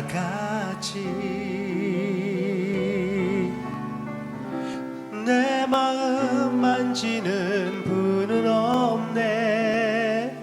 같이 내 마음 만지는 분은 없네.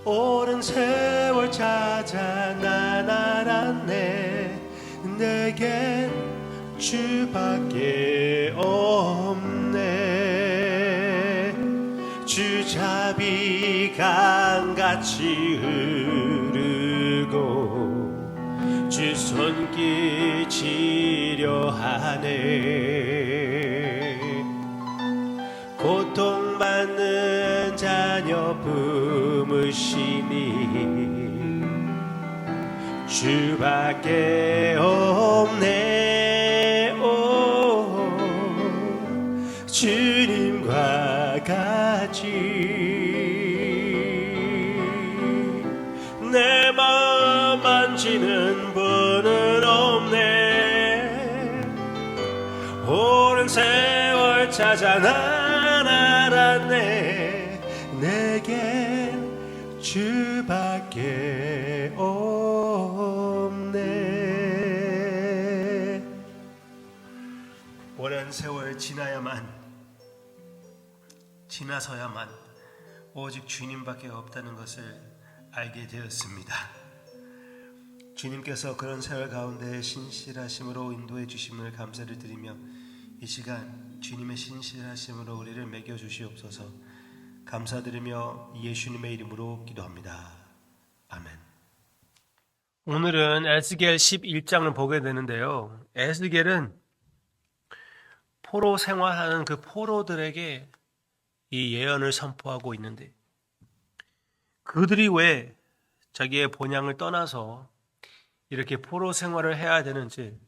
오랜 세월 찾아 난 알았네. 내겐 주밖에 없네. 주잡이 강같이 흐르고 주 손길 치료하네. 고통받는 자녀 품으시니 주밖에 없네. 오, 주님과 같이 내 마음 만지는 분은 없네. 오랜 세월 찾아 난 알았네. 내겐 주밖에 없네. 오랜 세월 지나서야만 오직 주님밖에 없다는 것을 알게 되었습니다. 주님께서 그런 세월 가운데 신실하심으로 인도해 주심을 감사를 드리며 이 시간 주님의 신실하심으로 우리를 먹여 주시옵소서. 감사드리며 예수님의 이름으로 기도합니다. 아멘. 오늘은 에스겔 11장을 보게 되는데요. 에스겔은 포로 생활하는 그 포로들에게 이 예언을 선포하고 있는데, 그들이 왜 자기의 본향을 떠나서 이렇게 포로 생활을 해야 되는지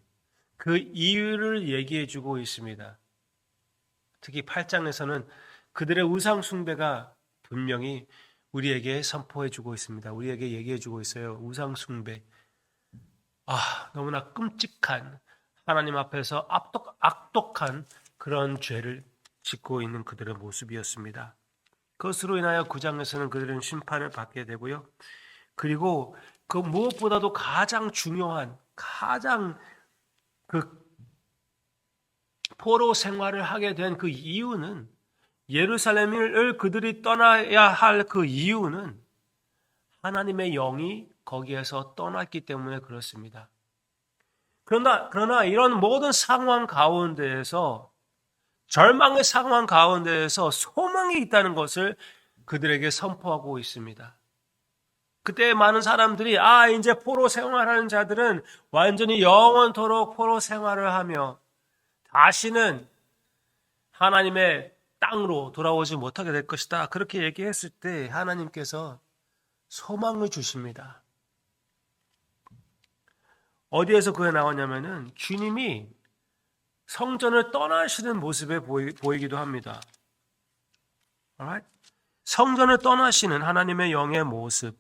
그 이유를 얘기해 주고 있습니다. 특히 8장에서는 그들의 우상 숭배가 분명히 우리에게 선포해 주고 있습니다. 우리에게 얘기해 주고 있어요. 우상 숭배. 너무나 끔찍한, 하나님 앞에서 악독한 그런 죄를 짓고 있는 그들의 모습이었습니다. 그것으로 인하여 9장에서는 그들은 심판을 받게 되고요. 그리고 그 무엇보다도 가장 중요한, 가장 그 포로 생활을 하게 된 그 이유는, 예루살렘을 그들이 떠나야 할 그 이유는 하나님의 영이 거기에서 떠났기 때문에 그렇습니다. 그러나 이런 모든 상황 가운데에서, 절망의 상황 가운데에서 소망이 있다는 것을 그들에게 선포하고 있습니다. 그때 많은 사람들이 이제 포로 생활하는 자들은 완전히 영원토록 포로 생활을 하며 다시는 하나님의 땅으로 돌아오지 못하게 될 것이다. 그렇게 얘기했을 때 하나님께서 소망을 주십니다. 어디에서 그게 나오냐면은 주님이 성전을 떠나시는 모습에 보이기도 합니다. Alright? 성전을 떠나시는 하나님의 영의 모습.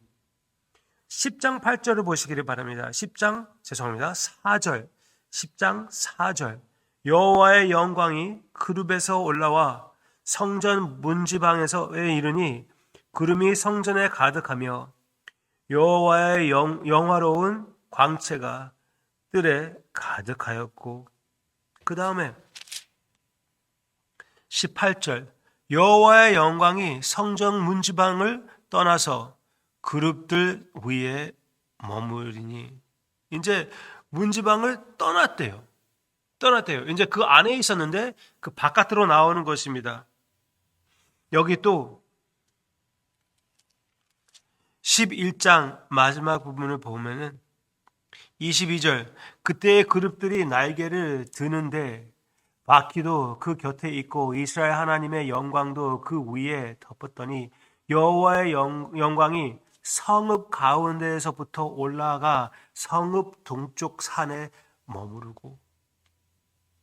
10장 8절을 보시기를 바랍니다. 10장 4절. 10장 4절. 여호와의 영광이 그룹에서 올라와 성전 문지방에서에 이르니 구름이 성전에 가득하며 여호와의 영화로운 광채가 뜰에 가득하였고, 그 다음에 18절. 여호와의 영광이 성전 문지방을 떠나서 그룹들 위에 머무르니, 이제 문지방을 떠났대요. 이제 그 안에 있었는데 그 바깥으로 나오는 것입니다. 여기 또 11장 마지막 부분을 보면은 22절. 그때의 그룹들이 날개를 드는데 바퀴도 그 곁에 있고 이스라엘 하나님의 영광도 그 위에 덮었더니 여호와의 영광이 성읍 가운데에서부터 올라가 성읍 동쪽 산에 머무르고,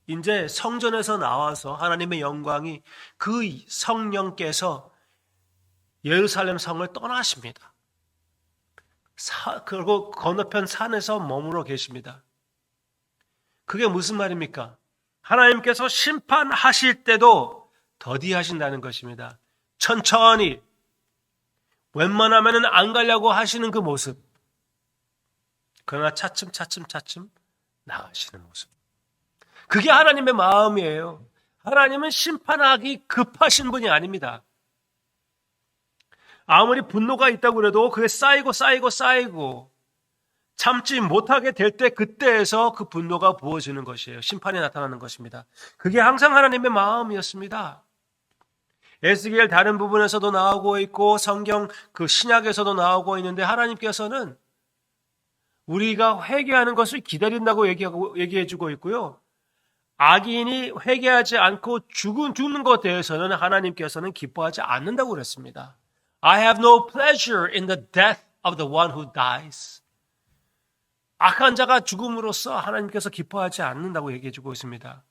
이제 성전에서 나와서 하나님의 영광이, 그 성령께서 예루살렘 성을 떠나십니다. 그리고 건너편 산에서 머무러 계십니다. 그게 무슨 말입니까? 하나님께서 심판하실 때도 더디하신다는 것입니다. 천천히, 웬만하면 안 가려고 하시는 그 모습. 그러나 차츰 나가시는 모습. 그게 하나님의 마음이에요. 하나님은 심판하기 급하신 분이 아닙니다. 아무리 분노가 있다고 해도 그게 쌓이고 참지 못하게 될 때 그때에서 그 분노가 부어지는 것이에요. 심판이 나타나는 것입니다. 그게 항상 하나님의 마음이었습니다. 에스겔 다른 부분에서도 나오고 있고 성경 그 신약에서도 나오고 있는데 하나님께서는 우리가 회개하는 것을 기다린다고 얘기해주고 있고요. 악인이 회개하지 않고 죽는 것에 대해서는 하나님께서는 기뻐하지 않는다고 그랬습니다. I have no pleasure in the death of the one who dies. 악한 자가 죽음으로써 하나님께서 기뻐하지 않는다고 얘기해주고 있습니다.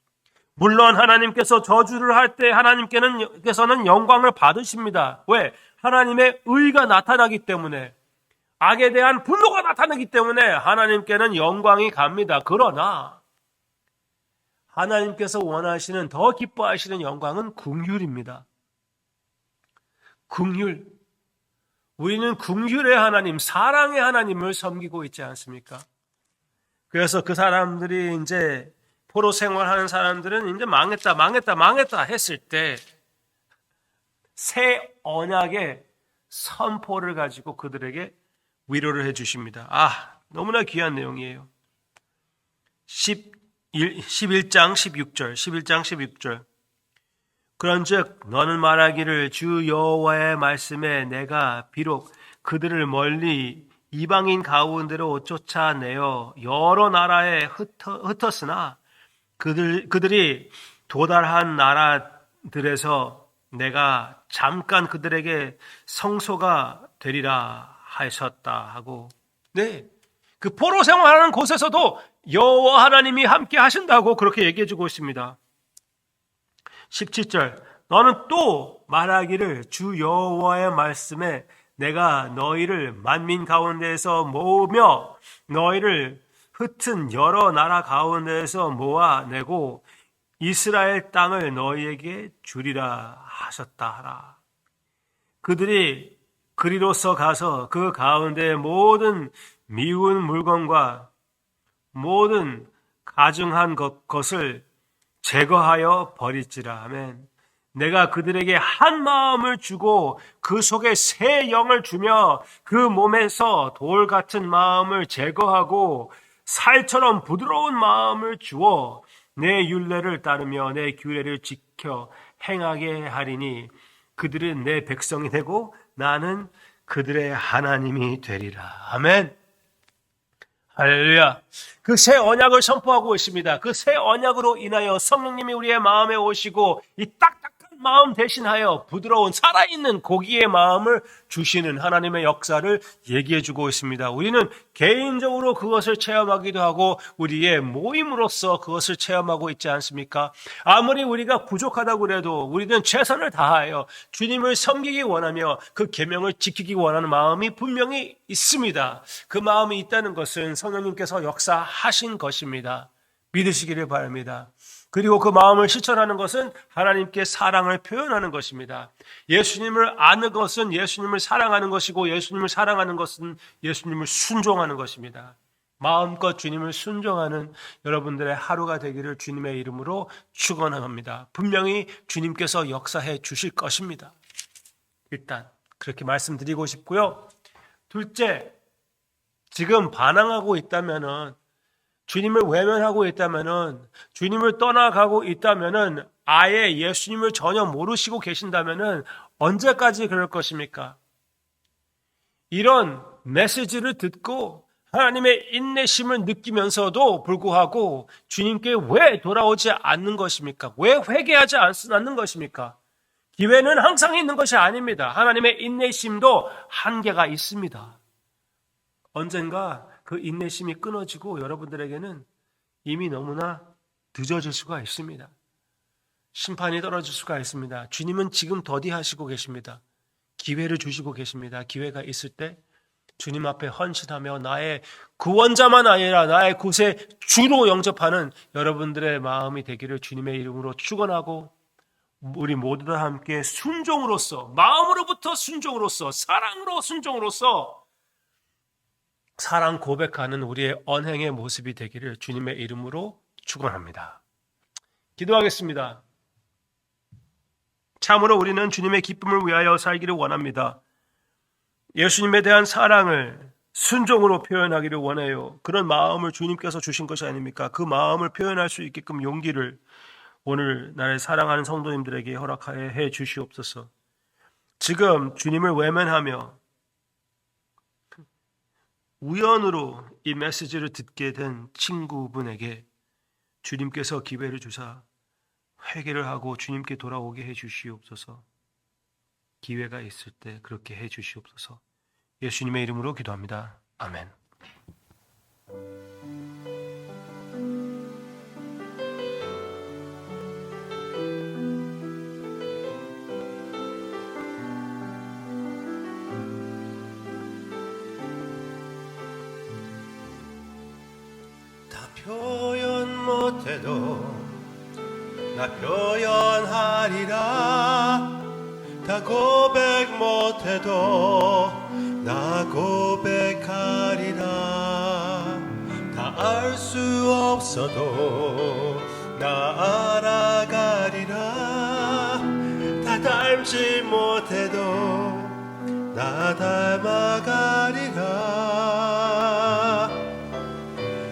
물론 하나님께서 저주를 할 때 하나님께서는 영광을 받으십니다. 왜? 하나님의 의가 나타나기 때문에, 악에 대한 분노가 나타나기 때문에 하나님께는 영광이 갑니다. 그러나 하나님께서 원하시는 더 기뻐하시는 영광은 긍휼입니다. 긍휼. 우리는 긍휼의 하나님, 사랑의 하나님을 섬기고 있지 않습니까? 그래서 그 사람들이 이제 포로 생활하는 사람들은 이제 망했다 했을 때 새 언약의 선포를 가지고 그들에게 위로를 해 주십니다. 너무나 귀한 내용이에요. 11장 16절. 그런즉 너는 말하기를 주 여호와의 말씀에 내가 비록 그들을 멀리 이방인 가운데로 쫓아내어 여러 나라에 흩었으나 그들이 도달한 나라들에서 내가 잠깐 그들에게 성소가 되리라 하셨다 하고, 네, 그 포로 생활하는 곳에서도 여호와 하나님이 함께 하신다고 그렇게 얘기해 주고 있습니다. 17절 너는 또 말하기를 주 여호와의 말씀에 내가 너희를 만민 가운데에서 모으며 너희를 흩은 여러 나라 가운데에서 모아내고 이스라엘 땅을 너희에게 주리라 하셨다 하라. 그들이 그리로서 가서 그 가운데 모든 미운 물건과 모든 가증한 것을 제거하여 버리지라. 아멘. 내가 그들에게 한 마음을 주고 그 속에 새 영을 주며 그 몸에서 돌 같은 마음을 제거하고 살처럼 부드러운 마음을 주어 내 율례를 따르며 내 규례를 지켜 행하게 하리니 그들은 내 백성이 되고 나는 그들의 하나님이 되리라. 아멘. 할렐루야. 그 새 언약을 선포하고 있습니다. 그 새 언약으로 인하여 성령님이 우리의 마음에 오시고 이 딱딱한 마음 대신하여 부드러운 살아있는 고기의 마음을 주시는 하나님의 역사를 얘기해주고 있습니다. 우리는 개인적으로 그것을 체험하기도 하고 우리의 모임으로서 그것을 체험하고 있지 않습니까? 아무리 우리가 부족하다고 해도 우리는 최선을 다하여 주님을 섬기기 원하며 그 계명을 지키기 원하는 마음이 분명히 있습니다. 그 마음이 있다는 것은 성령님께서 역사하신 것입니다. 믿으시기를 바랍니다. 그리고 그 마음을 실천하는 것은 하나님께 사랑을 표현하는 것입니다. 예수님을 아는 것은 예수님을 사랑하는 것이고 예수님을 사랑하는 것은 예수님을 순종하는 것입니다. 마음껏 주님을 순종하는 여러분들의 하루가 되기를 주님의 이름으로 축원합니다. 분명히 주님께서 역사해 주실 것입니다. 일단 그렇게 말씀드리고 싶고요. 둘째, 지금 반항하고 있다면은, 주님을 외면하고 있다면은, 주님을 떠나가고 있다면은, 아예 예수님을 전혀 모르시고 계신다면은 언제까지 그럴 것입니까? 이런 메시지를 듣고 하나님의 인내심을 느끼면서도 불구하고 주님께 왜 돌아오지 않는 것입니까? 왜 회개하지 않는 것입니까? 기회는 항상 있는 것이 아닙니다. 하나님의 인내심도 한계가 있습니다. 언젠가 그 인내심이 끊어지고 여러분들에게는 이미 너무나 늦어질 수가 있습니다. 심판이 떨어질 수가 있습니다. 주님은 지금 더디하시고 계십니다. 기회를 주시고 계십니다. 기회가 있을 때 주님 앞에 헌신하며 나의 구원자만 아니라 나의 구세 주로 영접하는 여러분들의 마음이 되기를 주님의 이름으로 축원하고, 우리 모두 다 함께 순종으로서, 마음으로부터 순종으로서, 사랑으로 순종으로서 사랑 고백하는 우리의 언행의 모습이 되기를 주님의 이름으로 축원합니다. 기도하겠습니다. 참으로 우리는 주님의 기쁨을 위하여 살기를 원합니다. 예수님에 대한 사랑을 순종으로 표현하기를 원해요. 그런 마음을 주님께서 주신 것이 아닙니까? 그 마음을 표현할 수 있게끔 용기를 오늘 나를 사랑하는 성도님들에게 허락해 주시옵소서. 지금 주님을 외면하며 우연으로 이 메시지를 듣게 된 친구분에게 주님께서 기회를 주사 회개를 하고 주님께 돌아오게 해 주시옵소서. 기회가 있을 때 그렇게 해 주시옵소서. 예수님의 이름으로 기도합니다. 아멘. 다 표현 못해도 나 표현하리라. 다 고백 못해도 나 고백하리라. 다 알 수 없어도 나 알아가리라. 다 닮지 못해도 나 닮아가리라.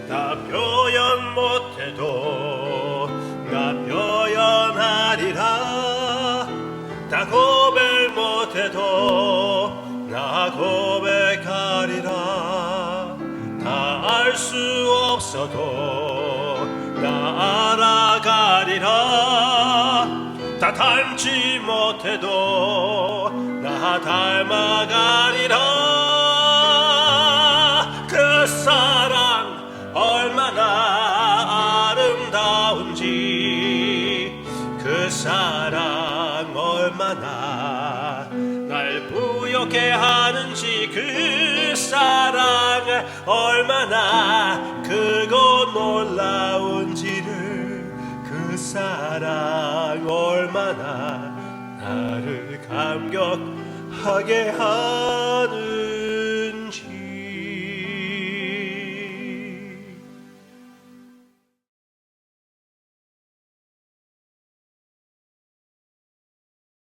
다 표현 못해도 나 표현하리라. 다 고백 못해도 나 고백하리라. 다 알 수 없어도 나 알아가리라. 다 닮지 못해도 나 닮아가리라. 그 사랑 얼마나 아름다운지, 그 사랑 얼마나 날 부욕해 하는지, 그 사랑 얼마나 크고 놀라운지를, 그 사랑 얼마나 나를 감격하게 하는